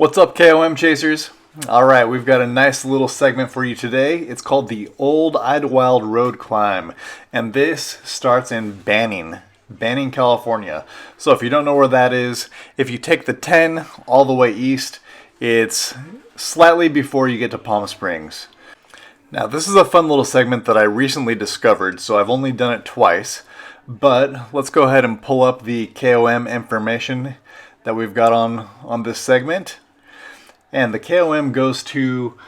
What's up, KOM chasers? Alright, we've got a nice little segment for you today. It's called the Old Idyllwild Rd Climb, and this starts in Banning, California. So if you don't know where that is, if you take the 10 all the way east, it's slightly before you get to Palm Springs. Now this is a fun little segment that I recently discovered, so I've only done it twice, but let's go ahead and pull up the KOM information that we've got on this segment. And the KOM goes to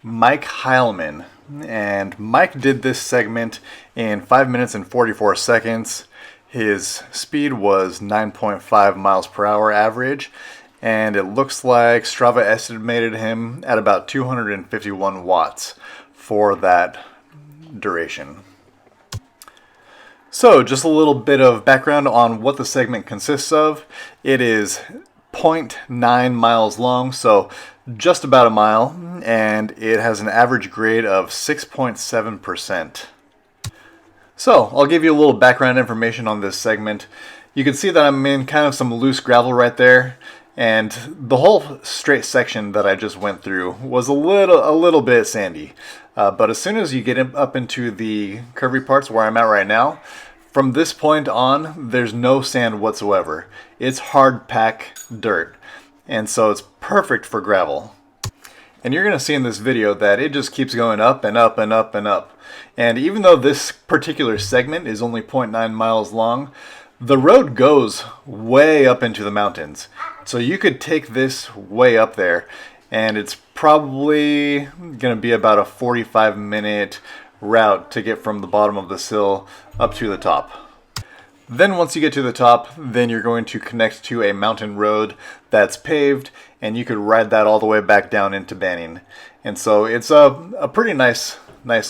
Mike Heilman. And Mike did this segment in 5 minutes and 44 seconds. His speed was 9.5 miles per hour average. And it looks like Strava estimated him at about 251 watts for that duration. So, just a little bit of background on what the segment consists of. It is 0.9 miles long, so just about a mile, and it has an average grade of 6.7%. So, I'll give you a little background information on this segment. You can see that I'm in kind of some loose gravel right there, and the whole straight section that I just went through was a little bit sandy. But as soon as you get up into the curvy parts where I'm at right now, from this point on, there's no sand whatsoever. It's hard pack dirt, and so it's perfect for gravel. And you're going to see in this video that it just keeps going up and up and up and up. And even though this particular segment is only 0.9 miles long, the road goes way up into the mountains. So you could take this way up there, and it's probably going to be about a 45-minute route to get from the bottom of this hill up to the top. Then once you get to the top, then you're going to connect to a mountain road that's paved, and you could ride that all the way back down into Banning. And so it's a pretty nice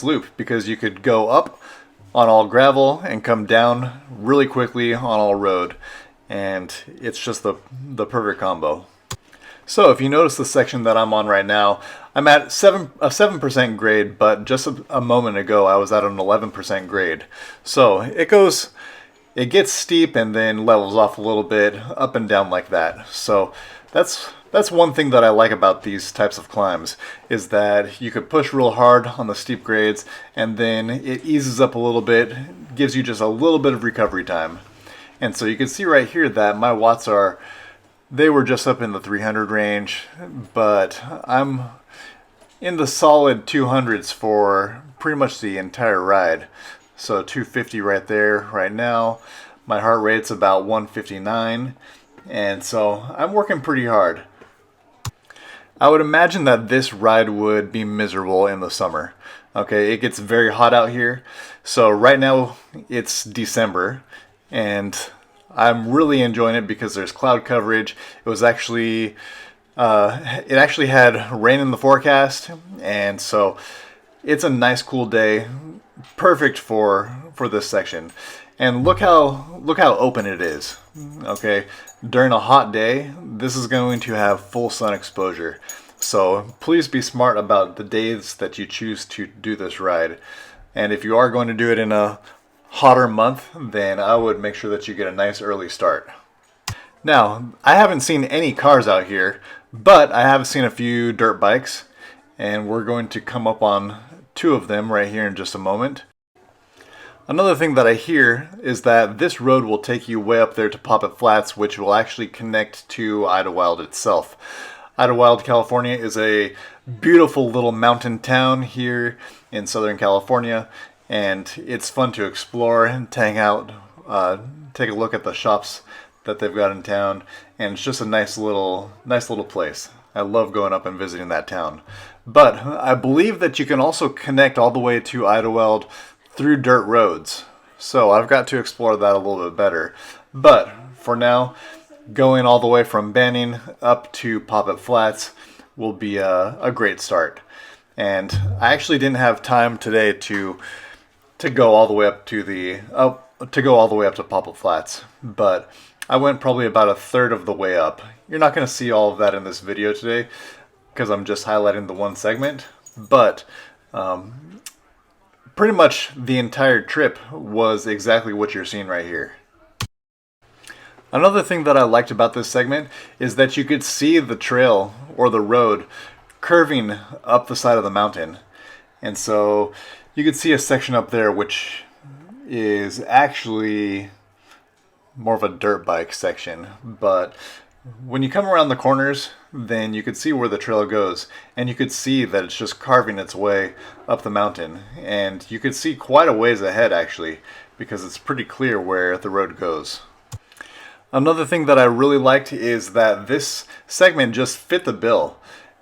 loop, because you could go up on all gravel and come down really quickly on all road, and it's just the perfect combo. So if you notice the section that I'm on right now, I'm at a 7% grade, but just a moment ago I was at an 11% grade. So it gets steep and then levels off a little bit, up and down like that. So that's one thing that I like about these types of climbs, is that you could push real hard on the steep grades, and then it eases up a little bit, gives you just a little bit of recovery time. And so you can see right here that my watts they were just up in the 300 range, but I'm in the solid 200s for pretty much the entire ride. So 250 right there right now. My heart rate's about 159, and so I'm working pretty hard. I would imagine that this ride would be miserable in the summer. Okay, it gets very hot out here. So right now it's December, and I'm really enjoying it because there's cloud coverage. It actually had rain in the forecast, and so it's a nice cool day, perfect for this section. And look how open it is. Okay, during a hot day, this is going to have full sun exposure. So please be smart about the days that you choose to do this ride. And if you are going to do it in a hotter month, then I would make sure that you get a nice early start. Now, I haven't seen any cars out here, but I have seen a few dirt bikes, and we're going to come up on two of them right here in just a moment. Another thing that I hear is that this road will take you way up there to Poppet Flats, which will actually connect to Idyllwild itself. Idyllwild, California is a beautiful little mountain town here in Southern California, and it's fun to explore and to hang out, take a look at the shops that they've got in town, and it's just a nice little place. I love going up and visiting that town. But I believe that you can also connect all the way to Idyllwild through dirt roads, so I've got to explore that a little bit better. But for now, going all the way from Banning up to Poppet Flats will be a great start. And I actually didn't have time today to go all the way up to Poppet Flats, but I went probably about a third of the way up. You're not going to see all of that in this video today because I'm just highlighting the one segment, but pretty much the entire trip was exactly what you're seeing right here. Another thing that I liked about this segment is that you could see the trail or the road curving up the side of the mountain. And so you could see a section up there which is actually more of a dirt bike section, but when you come around the corners, then you could see where the trail goes, and you could see that it's just carving its way up the mountain, and you could see quite a ways ahead actually, because it's pretty clear where the road goes. Another thing that I really liked is that this segment just fit the bill.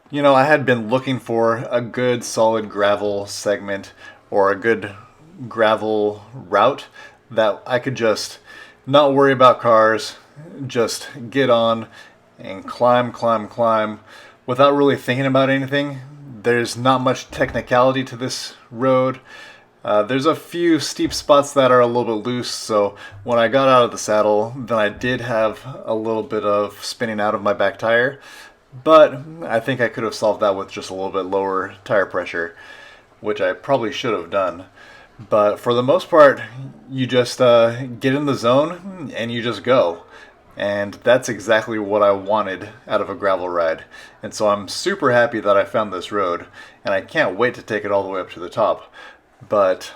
You know, I had been looking for a good solid gravel segment or a good gravel route that I could just not worry about cars, just get on and climb without really thinking about anything. There's not much technicality to this road. There's a few steep spots that are a little bit loose, so when I got out of the saddle, then I did have a little bit of spinning out of my back tire, but I think I could have solved that with just a little bit lower tire pressure, which I probably should have done. But for the most part, you just get in the zone and you just go. And that's exactly what I wanted out of a gravel ride. And so I'm super happy that I found this road, and I can't wait to take it all the way up to the top. But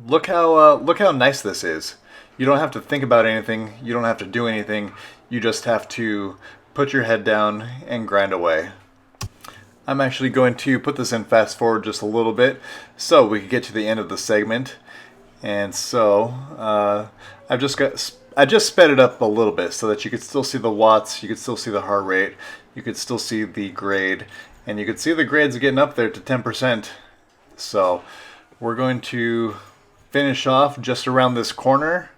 look how nice this is. You don't have to think about anything. You don't have to do anything. You just have to put your head down and grind away. I'm actually going to put this in fast forward just a little bit so we can get to the end of the segment. And so I just sped it up a little bit so that you could still see the watts, you could still see the heart rate, you could still see the grade, and you could see the grades getting up there to 10%. So we're going to finish off just around this corner.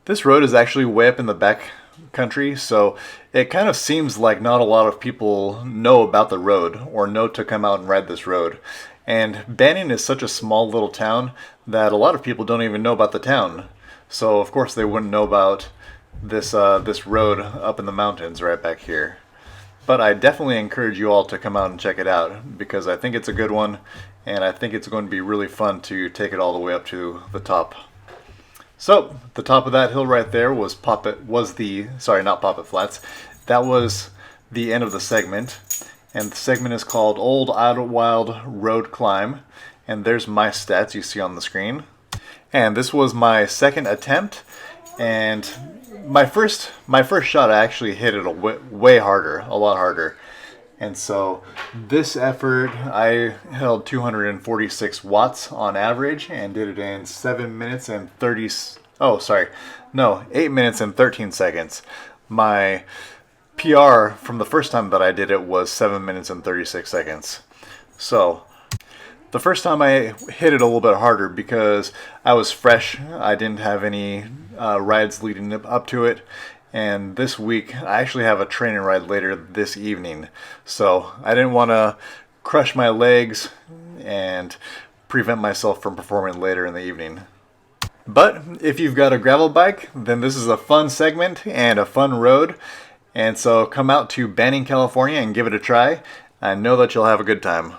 This road is actually way up in the back country, so it kind of seems like not a lot of people know about the road or know to come out and ride this road. And Banning is such a small little town that a lot of people don't even know about the town. So of course they wouldn't know about this road up in the mountains right back here. But I definitely encourage you all to come out and check it out, because I think it's a good one, and I think it's going to be really fun to take it all the way up to the top. So the top of that hill right there was not Poppet Flats. That was the end of the segment, and the segment is called Old Idyllwild Rd Climb, and there's my stats you see on the screen. And this was my second attempt, and my first shot I actually hit it way harder, a lot harder. And so this effort I held 246 watts on average and did it in 8 minutes and 13 seconds. My PR from the first time that I did it was 7 minutes and 36 seconds. So the first time I hit it a little bit harder because I was fresh. I didn't have any rides leading up to it. And this week, I actually have a training ride later this evening. So I didn't want to crush my legs and prevent myself from performing later in the evening. But if you've got a gravel bike, then this is a fun segment and a fun road. And so come out to Banning, California and give it a try. I know that you'll have a good time.